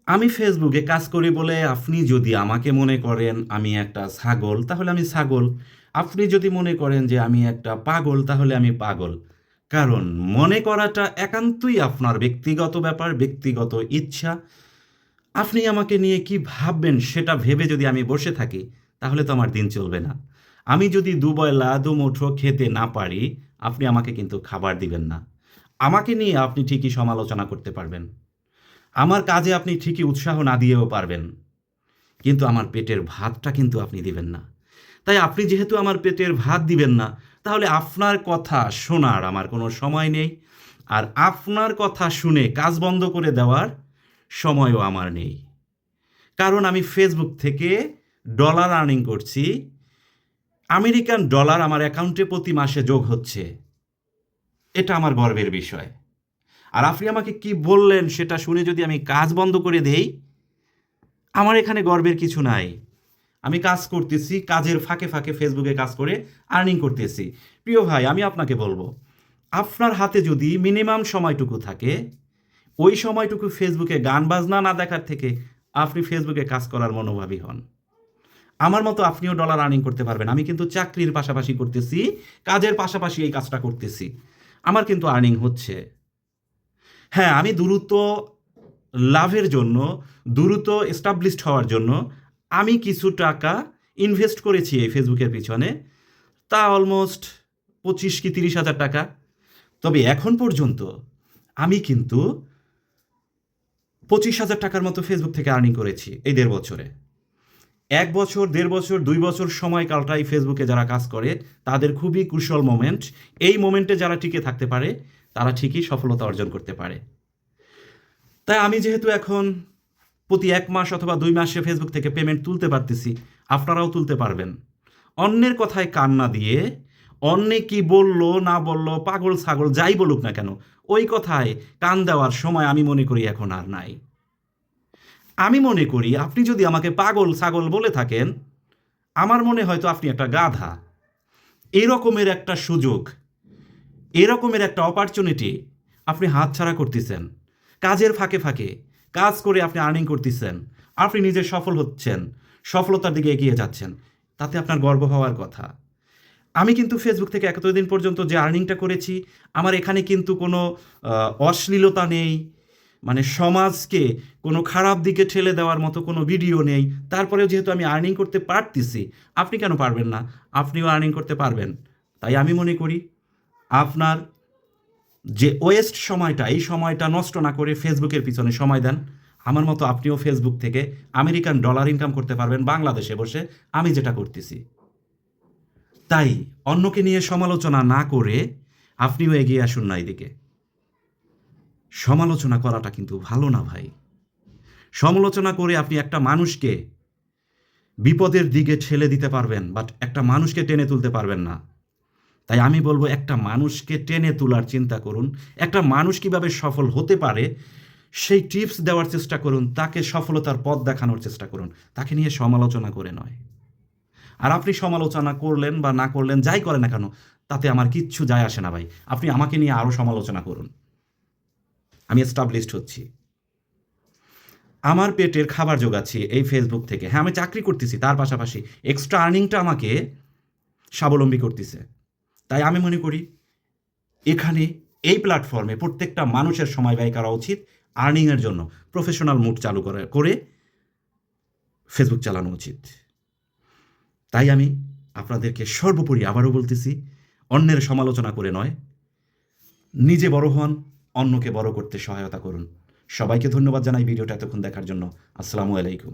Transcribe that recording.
আমি ফেসবুকে কাজ করি বলে আপনি যদি আমাকে মনে করেন আমি একটা ছাগল, তাহলে আমি ছাগল। আপনি যদি মনে করেন যে আমি একটা পাগল, তাহলে আমি পাগল। কারণ মনে করাটা একান্তই আপনার ব্যক্তিগত ব্যাপার, ব্যক্তিগত ইচ্ছা। আপনি আমাকে নিয়ে কি ভাববেন সেটা ভেবে যদি আমি বসে থাকি, তাহলে তো আমার দিন চলবে না। আমি যদি দুবেলা দুমুঠো খেতে না পারি, আপনি আমাকে কিন্তু খাবার দিবেন না। আমাকে নিয়ে আপনি ঠিকই সমালোচনা করতে পারবেন, আমার কাজে আপনি ঠিকই উৎসাহ না দিয়েও পারবেন, কিন্তু আমার পেটের ভাতটা কিন্তু আপনি দিবেন না। তাই আপনি যেহেতু আমার পেটের ভাত দিবেন না, তাহলে আপনার কথা শোনার আমার কোনো সময় নেই। আর আপনার কথা শুনে কাজ বন্ধ করে দেওয়ার সময়ও আমার নেই। কারণ আমি ফেসবুক থেকে ডলার আর্নিং করছি। আমেরিকান ডলার আমার অ্যাকাউন্টে প্রতি মাসে যোগ হচ্ছে। এটা আমার গর্বের বিষয়। আর আপনি আমাকে কি বললেন সেটা শুনে যদি আমি কাজ বন্ধ করে দেই, আমার এখানে গর্বের কিছু নাই। আমি কাজ করতেছি, কাজের ফাঁকে ফাঁকে ফেসবুকে কাজ করে আর্নিং করতেছি। প্রিয় ভাই, আমি আপনাকে বলবো, আপনার হাতে যদি মিনিমাম সময়টুকু থাকে, ওই সময়টুকু ফেসবুকে গান বাজনা না দেখার থেকে আপনি ফেসবুকে কাজ করার মনোভাবী হন। আমার মতো আপনিও ডলার আর্নিং করতে পারবেন। আমি কিন্তু চাকরির পাশাপাশি করতেছি, কাজের পাশাপাশি এই কাজটা করতেছি। আমার কিন্তু আর্নিং হচ্ছে। হ্যাঁ, আমি দ্রুত লাভের জন্য, দ্রুত এস্টাবলিশড হওয়ার জন্য আমি কিছু টাকা ইনভেস্ট করেছি এই ফেসবুকের পিছনে। তা অলমোস্ট 25 কি 30 হাজার টাকা। তবে এখন পর্যন্ত আমি কিন্তু 25 হাজার টাকার মতো ফেসবুক থেকে আর্নিং করেছি এই 1.5 বছরে। 1 বছর, 1.5 বছর, 2 বছর সময়কালটাই ফেসবুকে যারা কাজ করে তাদের খুবই কুশল মোমেন্ট। এই মোমেন্টে যারা টিকে থাকতে পারে তারা ঠিকই সফলতা অর্জন করতে পারে। তাই আমি যেহেতু এখন প্রতি 1 মাস অথবা 2 মাসে ফেসবুক থেকে পেমেন্ট তুলতে পারতেছি, আপনারাও তুলতে পারবেন। অন্যের কথায় কান না দিয়ে, অন্যে কি বললো না বললো, পাগল ছাগল যাই বলুক না কেন, ওই কথায় কান দেওয়ার সময় আমি মনে করি এখন আর নাই। আমি মনে করি আপনি যদি আমাকে পাগল ছাগল বলে থাকেন, আমার মনে হয়তো আপনি একটা গাধা। এরকমের একটা সুযোগ, এরকমের একটা অপরচুনিটি আপনি হাতছাড়া করতেছেন। কাজের ফাঁকে ফাঁকে কাজ করে আপনি আর্নিং করতেছেন, আপনি নিজে সফল হচ্ছেন, সফলতার দিকে এগিয়ে যাচ্ছেন, তাতে আপনার গর্ব হওয়ার কথা। আমি কিন্তু ফেসবুক থেকে এতদিন পর্যন্ত যে আর্নিংটা করেছি, আমার এখানে কিন্তু কোনো অশ্লীলতা নেই, মানে সমাজকে কোনো খারাপ দিকে ঠেলে দেওয়ার মতো কোনো ভিডিও নেই। তারপরেও যেহেতু আমি আর্নিং করতে পারতেছি, আপনি কেন পারবেন না? আপনিও আর্নিং করতে পারবেন। তাই আমি মনে করি আপনার যে ওয়েস্ট সময়টা, এই সময়টা নষ্ট না করে ফেসবুকের পিছনে সময় দেন। আমার মতো আপনিও ফেসবুক থেকে আমেরিকান ডলার ইনকাম করতে পারবেন বাংলাদেশে বসে, আমি যেটা করতেছি। তাই অন্যকে নিয়ে সমালোচনা না করে আপনিও এগিয়ে আসুন না এদিকে। সমালোচনা করাটা কিন্তু ভালো না ভাই। সমালোচনা করে আপনি একটা মানুষকে বিপদের দিকে ঠেলে দিতে পারবেন, বাট একটা মানুষকে টেনে তুলতে পারবেন না। তাই আমি বলবো, একটা মানুষকে টেনে তোলার চিন্তা করুন। একটা মানুষ কিভাবে সফল হতে পারে সেই টিপস দেওয়ার চেষ্টা করুন, তাকে সফলতার পথ দেখানোর চেষ্টা করুন, তাকে নিয়ে সমালোচনা করে নয়। আর আপনি সমালোচনা করলেন বা না করলেন, যাই করেন না কেন, তাতে আমার কিচ্ছু যায় আসে না ভাই। আপনি আমাকে নিয়ে আরও সমালোচনা করুন, আমি এস্টাবলিশড হচ্ছি, আমার পেটের খাবার জোগাচ্ছি এই ফেসবুক থেকে। হ্যাঁ, আমি চাকরি করতেছি, তার পাশাপাশি এক্সট্রা আর্নিংটা আমাকে স্বাবলম্বী করতেছে। তাই আমি মনে করি এখানে এই প্ল্যাটফর্মে প্রত্যেকটা মানুষের সময় ব্যয় করা উচিত আর্নিংয়ের জন্য। প্রফেশনাল মুড চালু করে ফেসবুক চালানো উচিত। তাই আমি আপনাদেরকে সর্বোপরি আবারও বলতেছি, অন্যের সমালোচনা করে নয়, নিজে বড় হন, অন্যকে বড় করতে সহায়তা করুন। সবাইকে ধন্যবাদ জানাই ভিডিওটা এতক্ষণ দেখার জন্য। আসসালামু আলাইকুম।